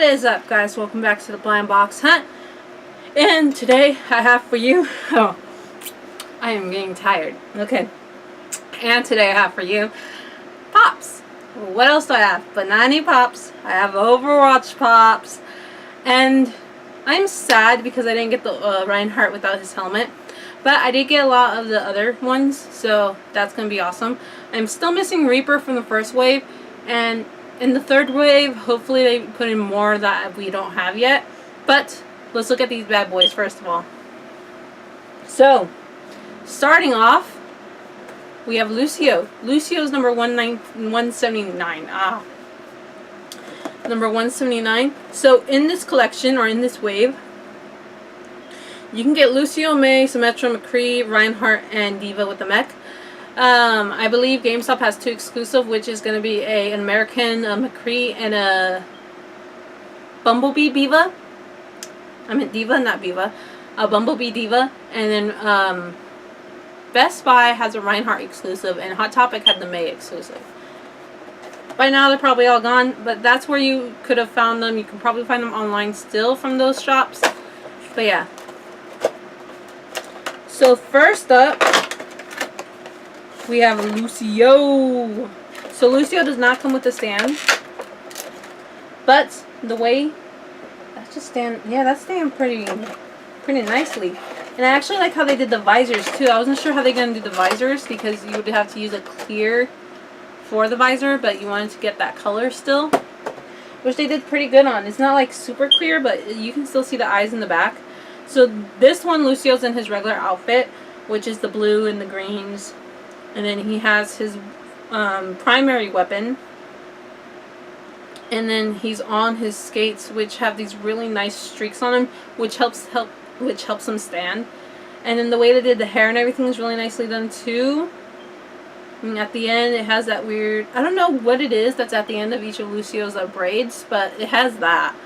What is up, guys? Welcome back to the Blind Box Hunt. And today I have for you, I am getting tired. Okay. And today I have for you Pops. What else do I have? But not any Pops. I have Overwatch Pops. And I'm sad because I didn't get the Reinhardt without his helmet. But I did get a lot of the other ones, so that's going to be awesome. I'm still missing Reaper from the first wave, and in the third wave, hopefully they put in more that we don't have yet. But let's look at these bad boys first of all. So, starting off, we have Lucio. Lucio's number 179. Number 179. So in this collection, or in this wave, you can get Lucio, Mei, Symmetra, McCree, Reinhardt, and D.Va with the mech. I believe GameStop has two exclusive, which is going to be an American McCree and a Bumblebee D.Va. I meant D.Va, not Viva. A Bumblebee D.Va. And then Best Buy has a Reinhardt exclusive, and Hot Topic had the Mei exclusive. By now they're probably all gone, but that's where you could have found them. You can probably find them online still from those shops. But yeah. So first up, we have Lucio. So Lucio does not come with a stand, but the way that's just stand, yeah, that's stand pretty nicely. And I actually like how they did the visors too. I wasn't sure how they're gonna do the visors because you would have to use a clear for the visor, but you wanted to get that color still, which they did pretty good on. It's not like super clear, but you can still see the eyes in the back. So this one, Lucio's in his regular outfit, which is the blue and the greens. And then he has his primary weapon. And then he's on his skates, which have these really nice streaks on him, which helps him stand. And then the way they did the hair and everything is really nicely done too. And at the end, it has that weird, I don't know what it is that's at the end of each of Lucio's braids, but it has that.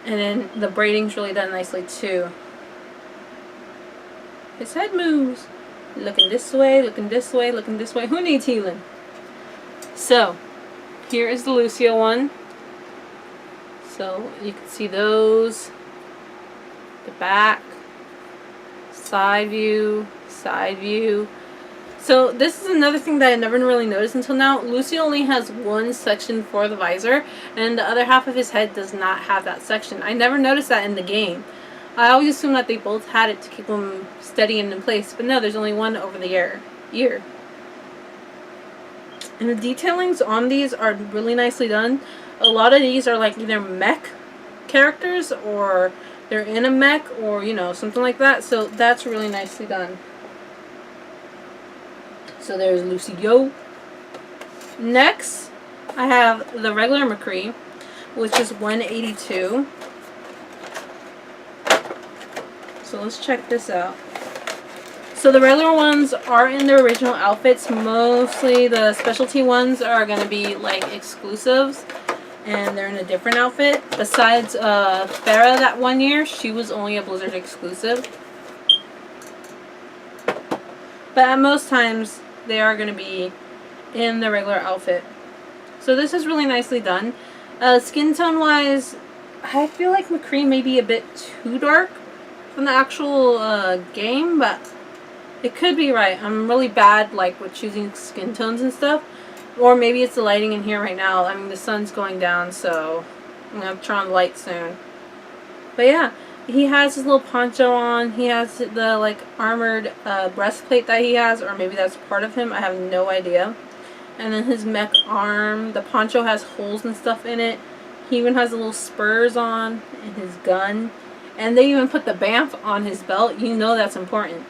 And then the braiding's really done nicely too. His head moves. Looking this way, looking this way, looking this way. Who needs healing? So, here is the Lucio one. So, you can see those. The back. Side view. Side view. So, this is another thing that I never really noticed until now. Lucio only has one section for the visor, and the other half of his head does not have that section. I never noticed that in the game. I always assumed that they both had it to keep them steady and in place, but no, there's only one over the ear. And the detailings on these are really nicely done. A lot of these are like either mech characters, or they're in a mech, or you know, something like that. So that's really nicely done. So there's Lucio. Next, I have the regular McCree, which is 182. So let's check this out. So the regular ones are in their original outfits. Mostly the specialty ones are going to be like exclusives, and they're in a different outfit. Besides Farah that one year, she was only a Blizzard exclusive. But at most times, they are going to be in the regular outfit. So this is really nicely done. Skin tone wise, I feel like McCree may be a bit too dark from the actual game, but it could be right. I'm really bad like with choosing skin tones and stuff, or maybe it's the lighting in here right now. I mean, the sun's going down, so I'm gonna have to turn on the light soon. But yeah, he has his little poncho on. He has the like armored breastplate that he has, or maybe that's part of him. I have no idea. And then his mech arm. The poncho has holes and stuff in it. He even has the little spurs on, and his gun. And they even put the BAMF on his belt. You know that's important.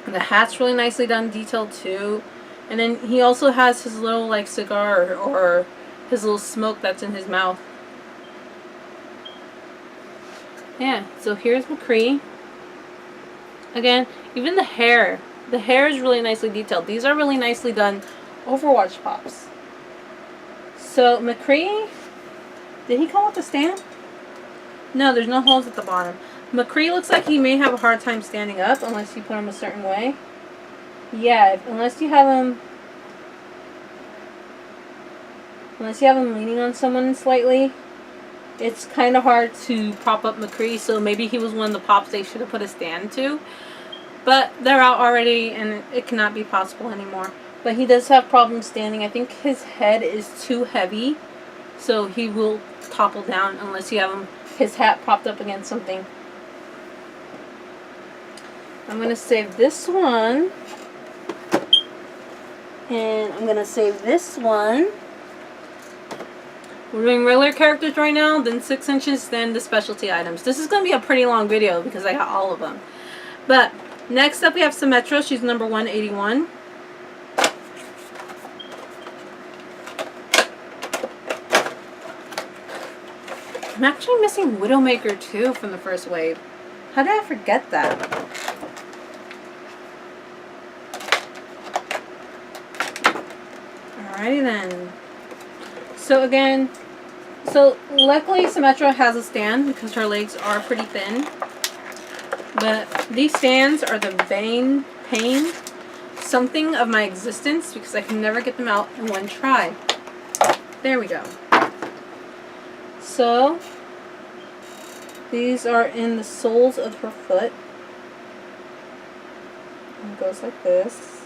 And the hat's really nicely done, detailed too. And then he also has his little like cigar, or his little smoke that's in his mouth. Yeah, so here's McCree. Again, even the hair. The hair is really nicely detailed. These are really nicely done Overwatch Pops. So McCree, did he come with a stand? No, there's no holes at the bottom. McCree looks like he may have a hard time standing up unless you put him a certain way. Yeah, unless you have him leaning on someone slightly. it's kind of hard to prop up McCree, so maybe he was one of the pops they should have put a stand to. But they're out already, and it cannot be possible anymore. But he does have problems standing. I think his head is too heavy, so he will topple down unless you have his hat propped up against something. I'm going to save this one. And I'm going to save this one. We're doing regular characters right now, then 6 inches, then the specialty items. This is going to be a pretty long video because I got all of them. But next up we have Symmetra. She's number 181. I'm actually missing Widowmaker too from the first wave. How did I forget that? Alrighty then. So again, luckily Symmetra has a stand because her legs are pretty thin. But these stands are the pain something of my existence because I can never get them out in one try. There we go. So these are in the soles of her foot. And it goes like this.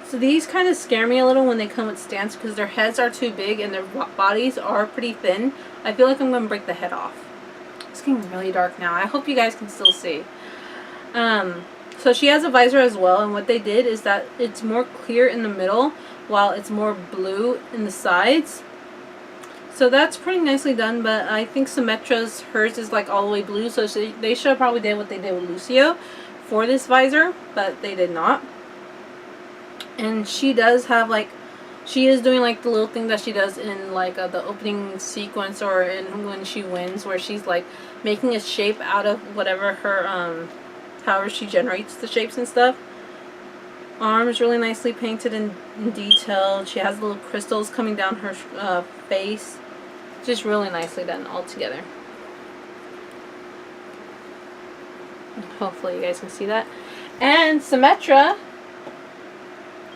So these kind of scare me a little when they come with stands because their heads are too big and their bodies are pretty thin. I feel like I'm going to break the head off. It's getting really dark now. I hope you guys can still see. So she has a visor as well, and what they did is that it's more clear in the middle while it's more blue in the sides. So that's pretty nicely done, but I think Symmetra's, hers is like all the way blue, so they should have probably did what they did with Lucio for this visor, but they did not. And she does have like, she is doing like the little thing that she does in like the opening sequence or in when she wins, where she's like making a shape out of whatever her, however she generates the shapes and stuff. Arms really nicely painted in detail. She has little crystals coming down her face. Just really nicely done all together. Hopefully you guys can see that. And Symmetra,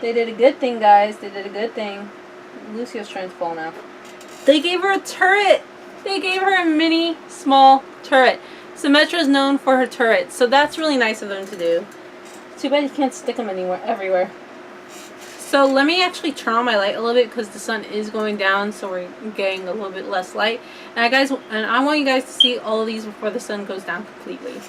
they did a good thing, guys. They did a good thing. Lucio's trying to fall now. They gave her a turret. They gave her a mini, small turret. Symmetra is known for her turret, so that's really nice of them to do. Too bad you can't stick them everywhere. So let me actually turn on my light a little bit because the sun is going down, so we're getting a little bit less light. And I want you guys to see all of these before the sun goes down completely.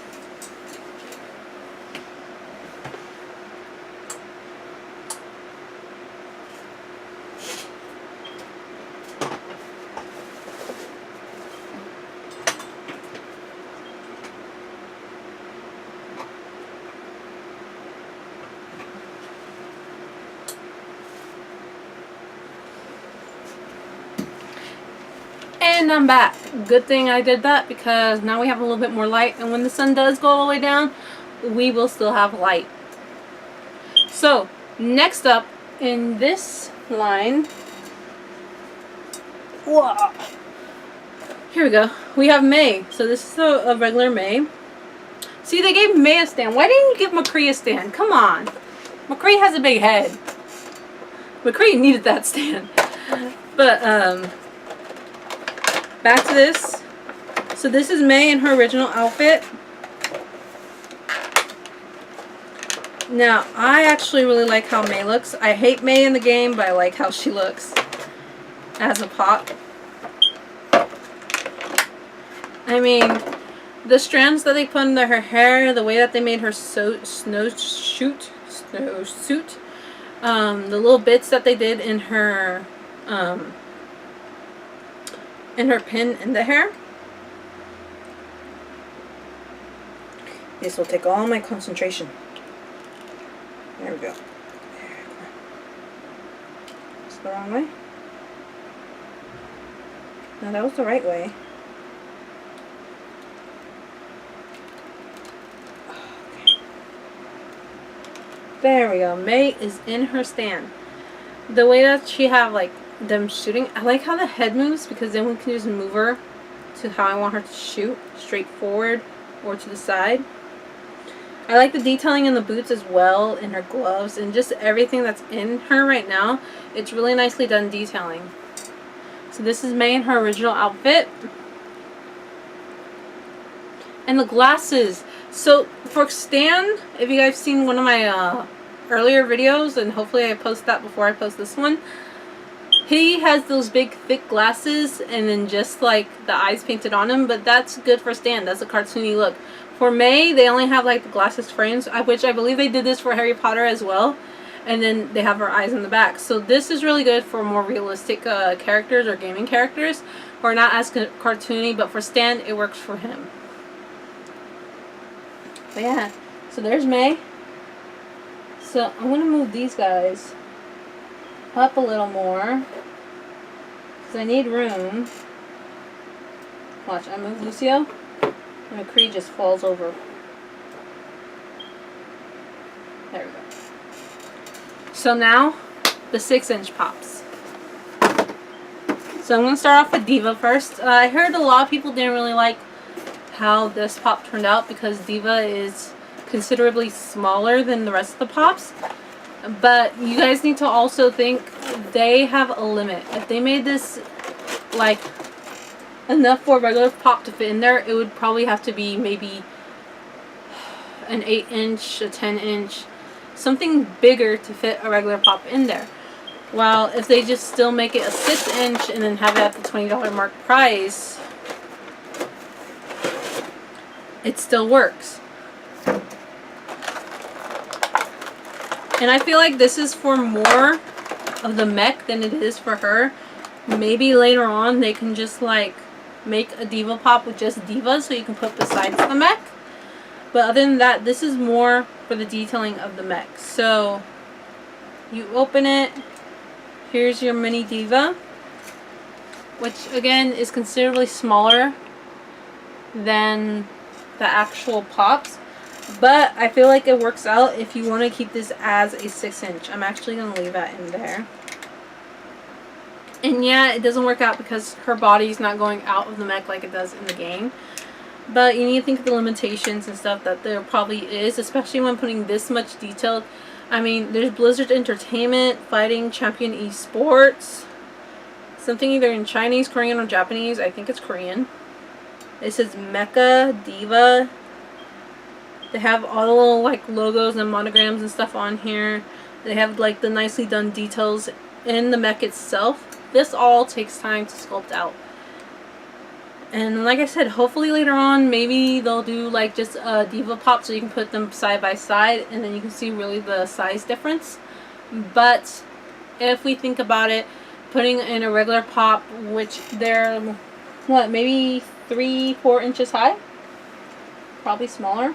And I'm back. Good thing I did that because now we have a little bit more light, and when the sun does go all the way down, we will still have light. So next up in this line, whoa, here we go. We have May. So this is a regular May. See, they gave May a stand. Why didn't you give McCree a stand? Come on. McCree has a big head. McCree needed that stand. But back to this. So this is May in her original outfit. Now, I actually really like how May looks. I hate May in the game, but I like how she looks as a pop. I mean, the strands that they put into her hair, the way that they made her snowsuit, the little bits that they did in her pin in the hair. This will take all my concentration. There we go. It's the wrong way. No, that was the right way. Okay. There we go. May is in her stand. The way that she have like them shooting, I like how the head moves because then we can just move her to how I want her to shoot, straight forward or to the side. I like the detailing in the boots as well, in her gloves, and just everything that's in her right now. It's really nicely done detailing. So this is May in her original outfit. And the glasses. So for Stan, if you guys seen one of my earlier videos, and hopefully I post that before I post this one, he has those big thick glasses and then just like the eyes painted on him, but that's good for Stan. That's a cartoony look. For May, they only have like the glasses frames, which I believe they did this for Harry Potter as well. And then they have her eyes in the back. So this is really good for more realistic characters or gaming characters who are not as cartoony, but for Stan, it works for him. But yeah, so there's May. So I'm going to move these guys up a little more because I need room. Watch, I move Lucio and McCree just falls over. There we go. So now the 6-inch pops. So I'm going to start off with Diva first. I heard a lot of people didn't really like how this pop turned out because Diva is considerably smaller than the rest of the pops. But you guys need to also think they have a limit. If they made this like enough for a regular pop to fit in there, it would probably have to be maybe an 8-inch, a 10-inch, something bigger to fit a regular pop in there. While if they just still make it a 6-inch and then have it at the $20 mark price, it still works. And I feel like this is for more of the mech than it is for her. Maybe later on they can just like make a Diva pop with just Divas so you can put besides the mech. But other than that, this is more for the detailing of the mech. So you open it. Here's your mini Diva, which again is considerably smaller than the actual pops. But I feel like it works out if you want to keep this as a 6-inch. I'm actually going to leave that in there. And yeah, it doesn't work out because her body's not going out of the mech like it does in the game. But you need to think of the limitations and stuff that there probably is, especially when putting this much detail. I mean, there's Blizzard Entertainment, Fighting Champion Esports. Something either in Chinese, Korean, or Japanese. I think it's Korean. It says Mecha, Diva. They have all the little like logos and monograms and stuff on here. They have like the nicely done details in the mech itself. This all takes time to sculpt out. And like I said, hopefully later on maybe they'll do like just a Diva pop so you can put them side by side and then you can see really the size difference. But if we think about it, putting in a regular pop, which they're what, maybe 3-4 inches high, probably smaller,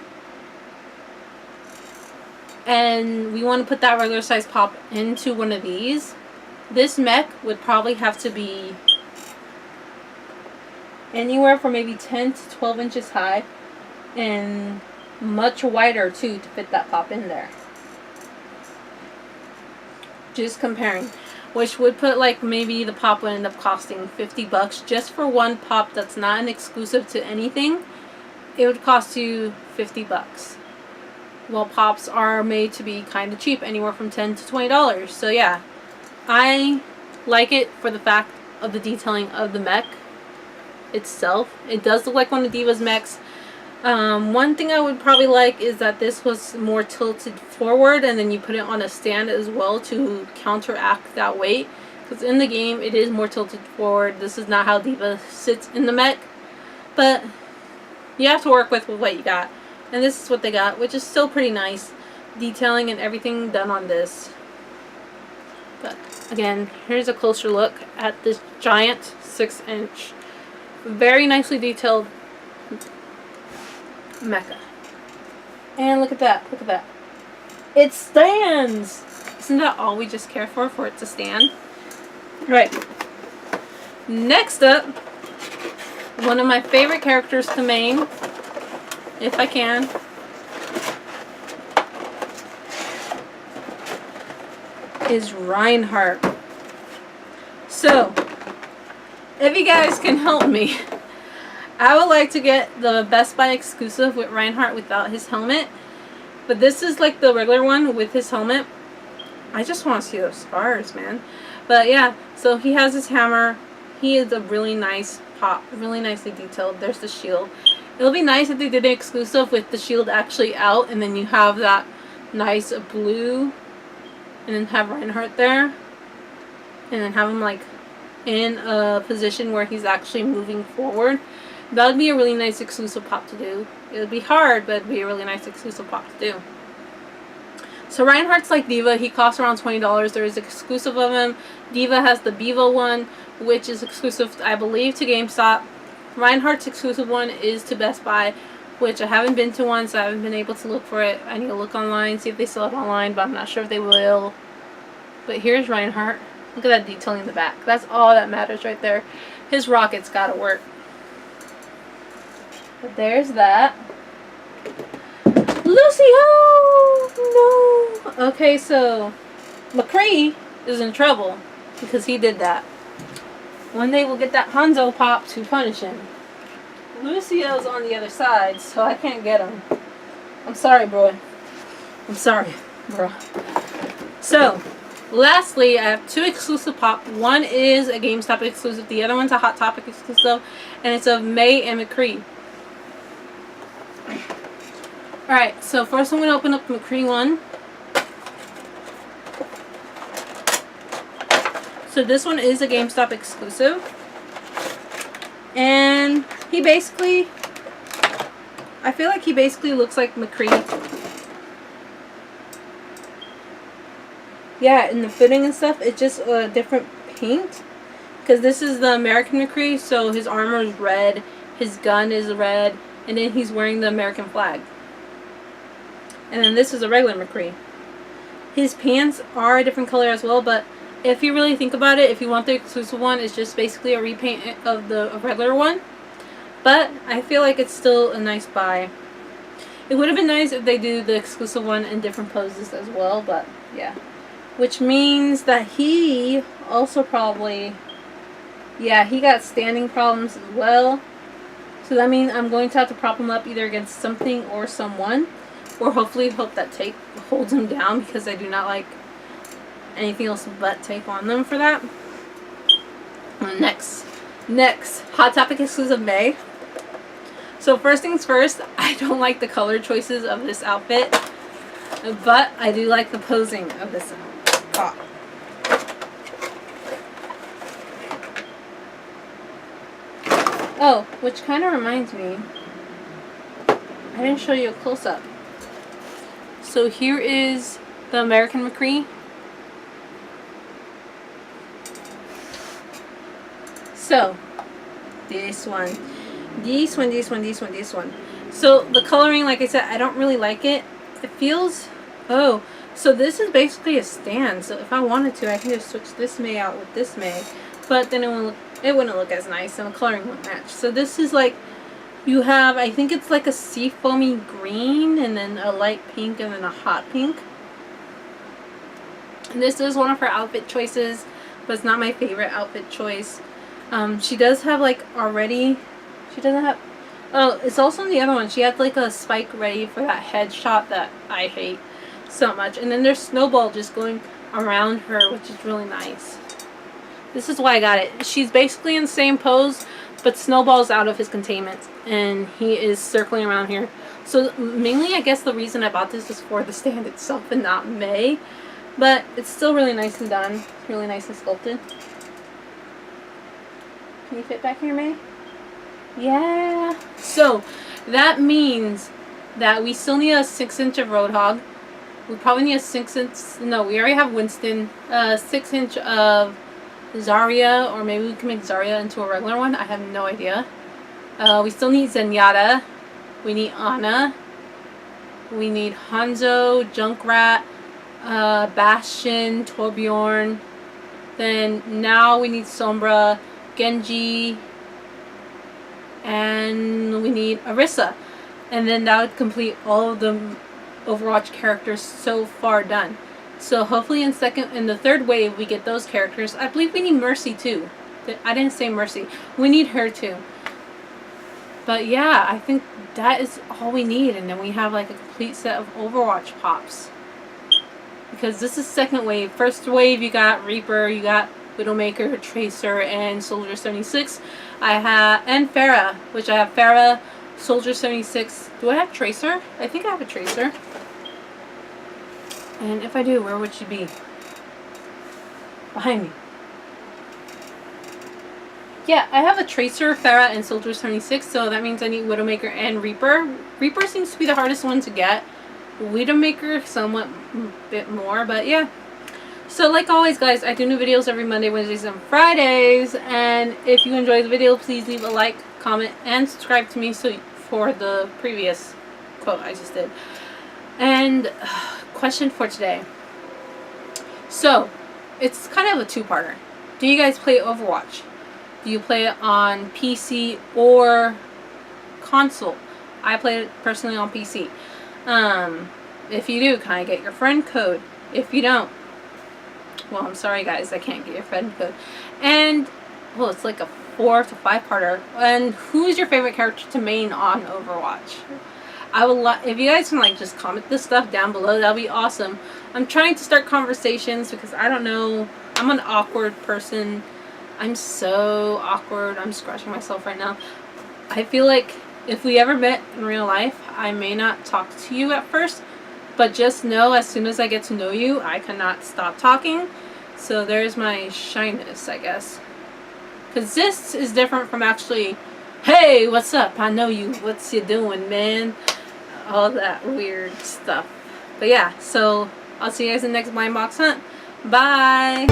and we want to put that regular size pop into one of these, this mech would probably have to be anywhere from maybe 10 to 12 inches high and much wider too to fit that pop in there. Just comparing, which would put like maybe the pop would end up costing $50 just for one pop that's not an exclusive to anything. It would cost you $50. Well, pops are made to be kind of cheap, anywhere from $10 to $20. So yeah, I like it for the fact of the detailing of the mech itself. It does look like one of Diva's mechs. One thing I would probably like is that this was more tilted forward and then you put it on a stand as well to counteract that weight, because in the game it is more tilted forward. This is not how Diva sits in the mech, but you have to work with what you got. And this is what they got, which is still pretty nice. Detailing and everything done on this. But again, here's a closer look at this giant 6-inch, very nicely detailed mecha. And look at that, look at that. It stands! Isn't that all we just care for it to stand? Right. Next up, one of my favorite characters to main, if I can. Is Reinhardt. So, if you guys can help me, I would like to get the Best Buy exclusive with Reinhardt without his helmet. But this is like the regular one with his helmet. I just want to see those scars, man. But yeah, so he has his hammer. he is a really nice pop, really nicely detailed. There's the shield. It'll be nice if they did an exclusive with the shield actually out, and then you have that nice blue, and then have Reinhardt there, and then have him like in a position where he's actually moving forward. That would be a really nice exclusive pop to do. It would be hard, but it'd be a really nice exclusive pop to do. So Reinhardt's like Diva. He costs around $20. There is exclusive of him. Diva has the Bevo one, which is exclusive, I believe, to GameStop. Reinhardt's exclusive one is to Best Buy, which I haven't been to one, so I haven't been able to look for it. I need to look online, see if they sell it online, but I'm not sure if they will. But here's Reinhardt. Look at that detailing in the back. That's all that matters right there. His rocket's gotta work. But there's that. Lucio! No! Okay, so McCree is in trouble because he did that. One day we'll get that Hanzo pop to punish him. Lucio's on the other side, so I can't get him. I'm sorry, bro. I'm sorry, bro. So, lastly, I have two exclusive pop. One is a GameStop exclusive. The other one's a Hot Topic exclusive. And it's of May and McCree. Alright, so first I'm going to open up the McCree one. So this one is a GameStop exclusive. And he basically, I feel like he basically looks like McCree. Yeah, in the fitting and stuff, it's just a different paint. Because this is the American McCree, so his armor is red, his gun is red, and then he's wearing the American flag. And then this is a regular McCree. His pants are a different color as well, but if you really think about it, if you want the exclusive one, it's just basically a repaint of the regular one. But I feel like it's still a nice buy. It would have been nice if they do the exclusive one in different poses as well, but yeah. Which means that he also probably, yeah, he got standing problems as well. So that means I'm going to have to prop him up either against something or someone. Or hopefully hope that tape holds him down, because I do not like anything else but tape on them for that. Next, Hot Topic exclusive May. So first things first, I don't like the color choices of this outfit, but I do like the posing of this top. Oh, which kind of reminds me, I didn't show you a close-up. So here is the American McCree. So, this one. So, the coloring, like I said, I don't really like it. It feels... Oh, so this is basically a stand. So, if I wanted to, I can just switch this May out with this May. But then it wouldn't look as nice, and the coloring wouldn't match. So, this is like... You have, I think it's like a seafoamy green, and then a light pink, and then a hot pink. And this is one of her outfit choices, but it's not my favorite outfit choice. She does have like already, she doesn't have, oh, it's also in the other one. She had like a spike ready for that headshot that I hate so much. And then there's Snowball just going around her, which is really nice. This is why I got it. She's basically in the same pose, but Snowball's out of his containment, and he is circling around here. So mainly, I guess the reason I bought this is for the stand itself and not May. But it's still really nicely done. Really nicely sculpted. Can you fit back here, May? Yeah. So that means that we still need a 6-inch of Roadhog. We probably need a 6-inch. No, we already have Winston. 6-inch of Zarya, or maybe we can make Zarya into a regular one. I have no idea. We still need Zenyatta. We need Ana. We need Hanzo, Junkrat, Bastion, Torbjorn. Then now we need Sombra, Genji, and we need Orisa. And then that would complete all of the Overwatch characters so far done. So hopefully in the third wave we get those characters. I believe we need Mercy too. I didn't say Mercy. We need her too. But yeah, I think that is all we need, and then we have like a complete set of Overwatch pops. Because this is second wave. First wave you got Reaper, you got Widowmaker, Tracer, and Soldier 76. I have, and Farah, which I have Farah, Soldier 76. Do I have Tracer? I think I have a Tracer. And if I do, where would she be? Behind me. Yeah, I have a Tracer, Farah, and Soldier 76, so that means I need Widowmaker and Reaper. Reaper seems to be the hardest one to get. Widowmaker, somewhat bit more, but yeah. So like always, guys, I do new videos every Monday, Wednesdays, and Fridays. And if you enjoy the video, please leave a like, comment, and subscribe to me for the previous quote I just did. And question for today. So, it's kind of a two-parter. Do you guys play Overwatch? Do you play it on PC or console? I play it personally on PC. If you do, can I get your friend code? If you don't, well, I'm sorry guys, I can't get your friend code. And, well, it's like a 4 to 5-parter. And who is your favorite character to main on Overwatch? I will, if you guys can like just comment this stuff down below, that'll be awesome. I'm trying to start conversations because I don't know, I'm an awkward person. I'm so awkward. I'm scratching myself right now. I feel like if we ever met in real life, I may not talk to you at first, but just know as soon as I get to know you, I cannot stop talking. So there's my shyness, I guess. Because this is different from actually, hey, what's up? I know you. What's you doing, man? All that weird stuff. But yeah, so I'll see you guys in the next blind box hunt. Bye!